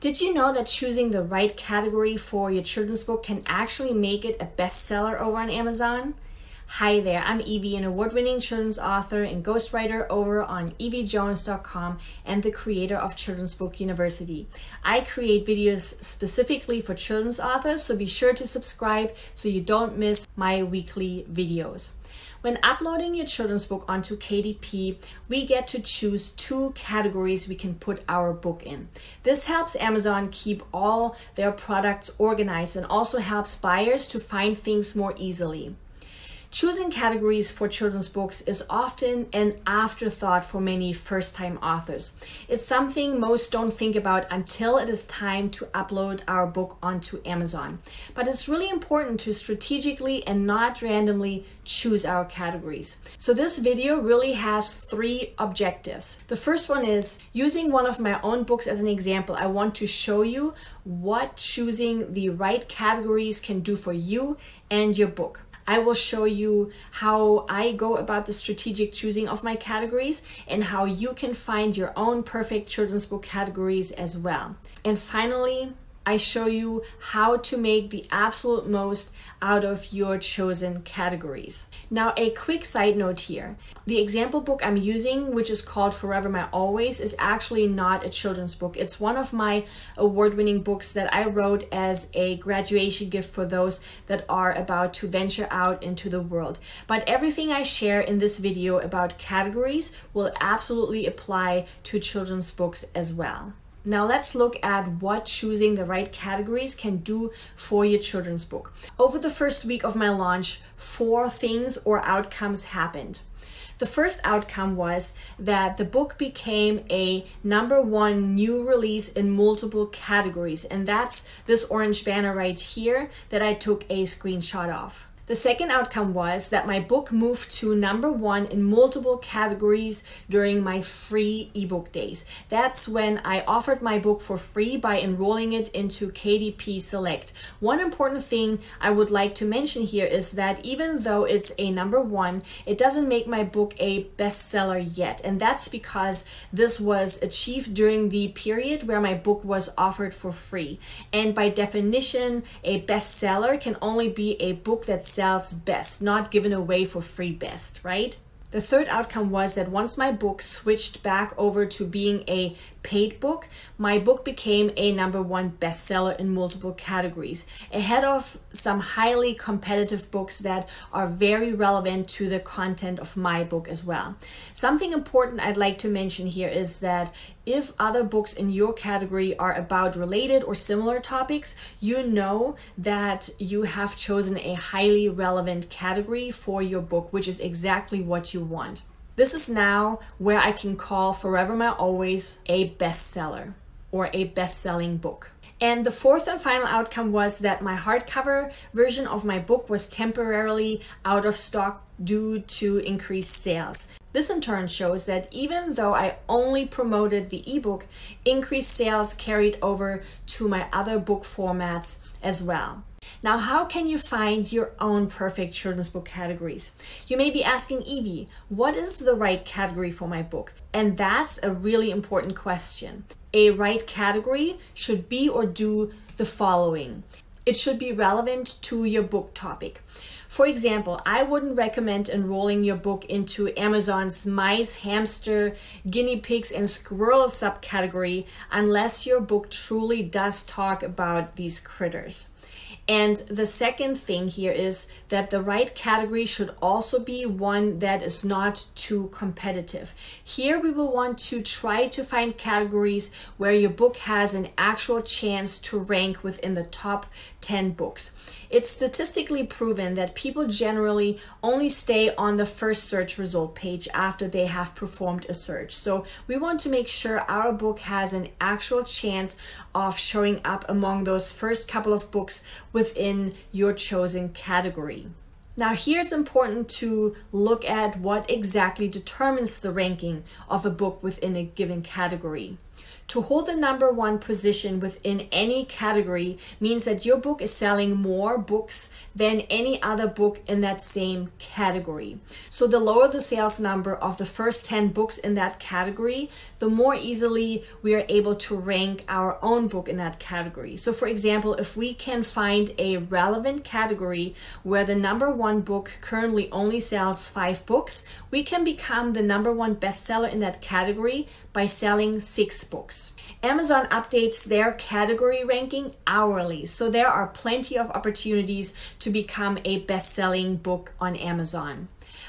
Did you know that choosing the right category for your children's book can actually make it a bestseller over on Amazon? Hi there, I'm Eevi, an award-winning children's author and ghostwriter over on eevijones.com and the creator of Children's Book University. I create videos specifically for children's authors, so be sure to subscribe so you don't miss my weekly videos. When uploading your children's book onto KDP, we get to choose 2 categories we can put our book in. This helps Amazon keep all their products organized and also helps buyers to find things more easily. Choosing categories for children's books is often an afterthought for many first-time authors. It's something most don't think about until it is time to upload our book onto Amazon. But it's really important to strategically and not randomly choose our categories. So this video really has 3 objectives. The first one is, using one of my own books as an example, I want to show you what choosing the right categories can do for you and your book. I will show you how I go about the strategic choosing of my categories and how you can find your own perfect children's book categories as well. And finally, I show you how to make the absolute most out of your chosen categories. Now, a quick side note here. The example book I'm using, which is called Forever My Always, is actually not a children's book. It's one of my award-winning books that I wrote as a graduation gift for those that are about to venture out into the world. But everything I share in this video about categories will absolutely apply to children's books as well. Now let's look at what choosing the right categories can do for your children's book. Over the first week of my launch, 4 things or outcomes happened. The first outcome was that the book became a #1 new release in multiple categories, and that's this orange banner right here that I took a screenshot of. The second outcome was that my book moved to #1 in multiple categories during my free ebook days. That's when I offered my book for free by enrolling it into KDP Select. One important thing I would like to mention here is that even though it's a #1, it doesn't make my book a bestseller yet. And that's because this was achieved during the period where my book was offered for free. And by definition, a bestseller can only be a book that sells best, not given away for free best, right? The third outcome was that once my book switched back over to being a paid book, my book became a #1 bestseller in multiple categories, ahead of some highly competitive books that are very relevant to the content of my book as well. Something important I'd like to mention here is that if other books in your category are about related or similar topics, you know that you have chosen a highly relevant category for your book, which is exactly what you want. This is now where I can call Forever My Always a bestseller or a best-selling book. And the fourth and final outcome was that my hardcover version of my book was temporarily out of stock due to increased sales. This in turn shows that even though I only promoted the ebook, increased sales carried over to my other book formats as well. Now, how can you find your own perfect children's book categories? You may be asking, Eevi, what is the right category for my book? And that's a really important question. A right category should be or do the following. It should be relevant to your book topic. For example, I wouldn't recommend enrolling your book into Amazon's mice, hamster, guinea pigs, and squirrels subcategory unless your book truly does talk about these critters. And the second thing here is that the right category should also be one that is not too competitive. Here we will want to try to find categories where your book has an actual chance to rank within the top 10 books. It's statistically proven that people generally only stay on the first search result page after they have performed a search. So we want to make sure our book has an actual chance of showing up among those first couple of books within your chosen category. Now here it's important to look at what exactly determines the ranking of a book within a given category. To hold the number one position within any category means that your book is selling more books than any other book in that same category. So the lower the sales number of the first 10 books in that category, the more easily we are able to rank our own book in that category. So for example, if we can find a relevant category where the number one book currently only sells 5 books, we can become the number one bestseller in that category by selling 6 books. Amazon updates their category ranking hourly, so there are plenty of opportunities to become a best-selling book on Amazon.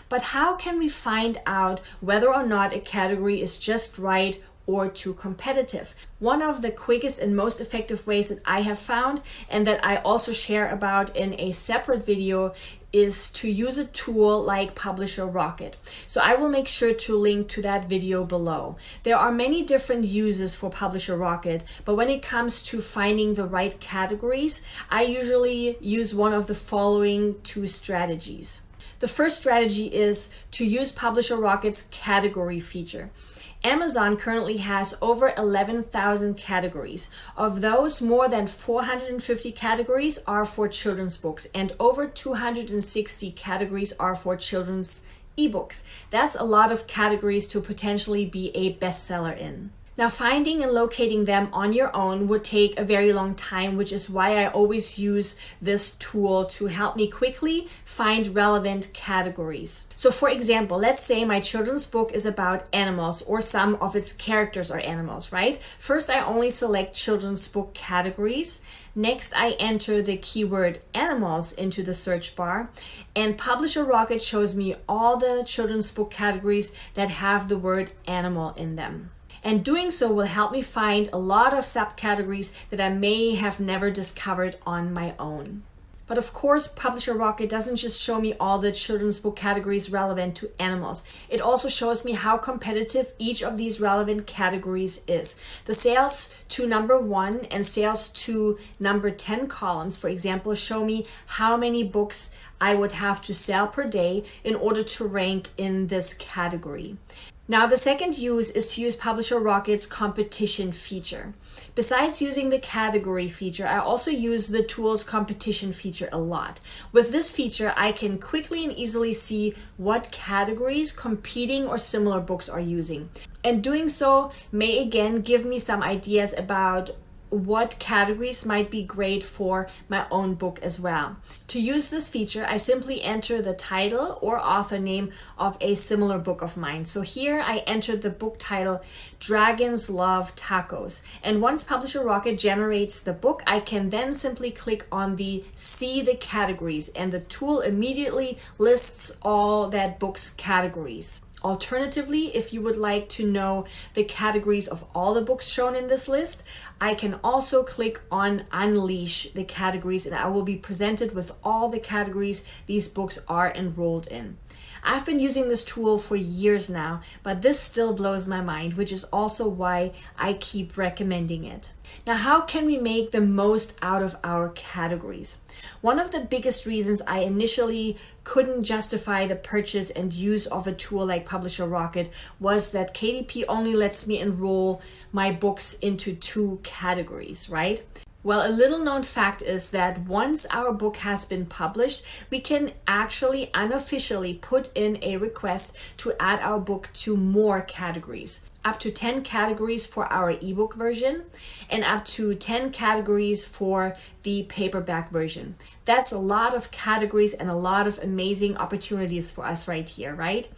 But how can we find out whether or not a category is just right or too competitive? One of the quickest and most effective ways that I have found, and that I also share about in a separate video, is to use a tool like Publisher Rocket. So I will make sure to link to that video below. There are many different uses for Publisher Rocket, but when it comes to finding the right categories, I usually use one of the following 2 strategies. The first strategy is to use Publisher Rocket's category feature. Amazon currently has over 11,000 categories. Of those, more than 450 categories are for children's books, and over 260 categories are for children's ebooks. That's a lot of categories to potentially be a bestseller in. Now, finding and locating them on your own would take a very long time, which is why I always use this tool to help me quickly find relevant categories. So for example, let's say my children's book is about animals, or some of its characters are animals, right? First, I only select children's book categories. Next, I enter the keyword animals into the search bar, and Publisher Rocket shows me all the children's book categories that have the word animal in them. And doing so will help me find a lot of subcategories that I may have never discovered on my own. But of course, Publisher Rocket doesn't just show me all the children's book categories relevant to animals. It also shows me how competitive each of these relevant categories is. The sales to number 1 and sales to number 10 columns, for example, show me how many books I would have to sell per day in order to rank in this category. Now, the second use is to use Publisher Rocket's competition feature. Besides using the category feature, I also use the tool's competition feature a lot. With this feature, I can quickly and easily see what categories competing or similar books are using. And doing so may again give me some ideas about what categories might be great for my own book as well. To use this feature, I simply enter the title or author name of a similar book of mine. So here I entered the book title, Dragons Love Tacos. And once Publisher Rocket generates the book, I can then simply click on the See the Categories, and the tool immediately lists all that book's categories. Alternatively, if you would like to know the categories of all the books shown in this list, I can also click on Unleash the Categories, and I will be presented with all the categories these books are enrolled in. I've been using this tool for years now, but this still blows my mind, which is also why I keep recommending it. Now, how can we make the most out of our categories? One of the biggest reasons I initially couldn't justify the purchase and use of a tool like Publisher Rocket was that KDP only lets me enroll my books into 2 categories, right? Well, a little known fact is that once our book has been published, we can actually unofficially put in a request to add our book to more categories. Up to 10 categories for our ebook version, and up to 10 categories for the paperback version. That's a lot of categories and a lot of amazing opportunities for us right here, right?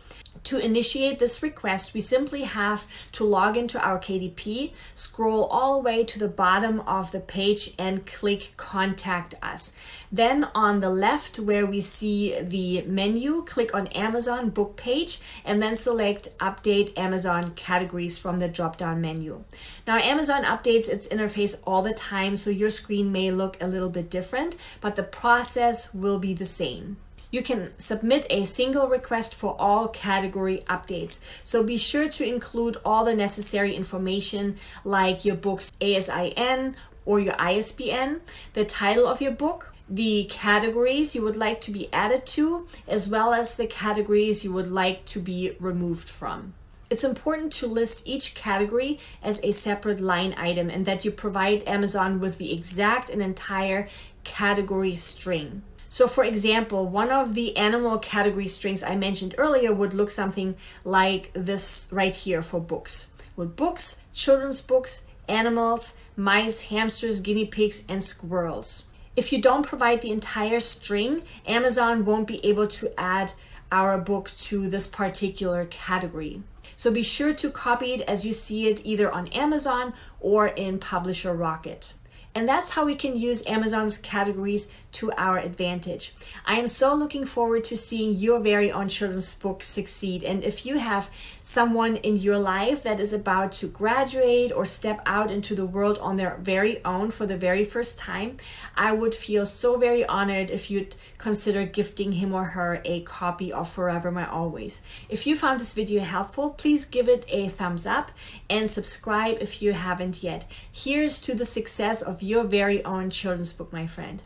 To initiate this request, we simply have to log into our KDP, scroll all the way to the bottom of the page and click Contact Us. Then on the left where we see the menu, click on Amazon book page and then select Update Amazon Categories from the drop-down menu. Now, Amazon updates its interface all the time, so your screen may look a little bit different, but the process will be the same. You can submit a single request for all category updates. So be sure to include all the necessary information like your book's ASIN or your ISBN, the title of your book, the categories you would like to be added to, as well as the categories you would like to be removed from. It's important to list each category as a separate line item and that you provide Amazon with the exact and entire category string. So for example, one of the animal category strings I mentioned earlier would look something like this right here for books. With books, children's books, animals, mice, hamsters, guinea pigs, and squirrels. If you don't provide the entire string, Amazon won't be able to add our book to this particular category. So be sure to copy it as you see it either on Amazon or in Publisher Rocket. And that's how we can use Amazon's categories to our advantage. I am so looking forward to seeing your very own children's book succeed. And if you have someone in your life that is about to graduate or step out into the world on their very own for the very first time, I would feel so very honored if you'd consider gifting him or her a copy of Forever My Always. If you found this video helpful, please give it a thumbs up and subscribe if you haven't yet. Here's to the success of your very own children's book, my friend.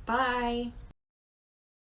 Bye.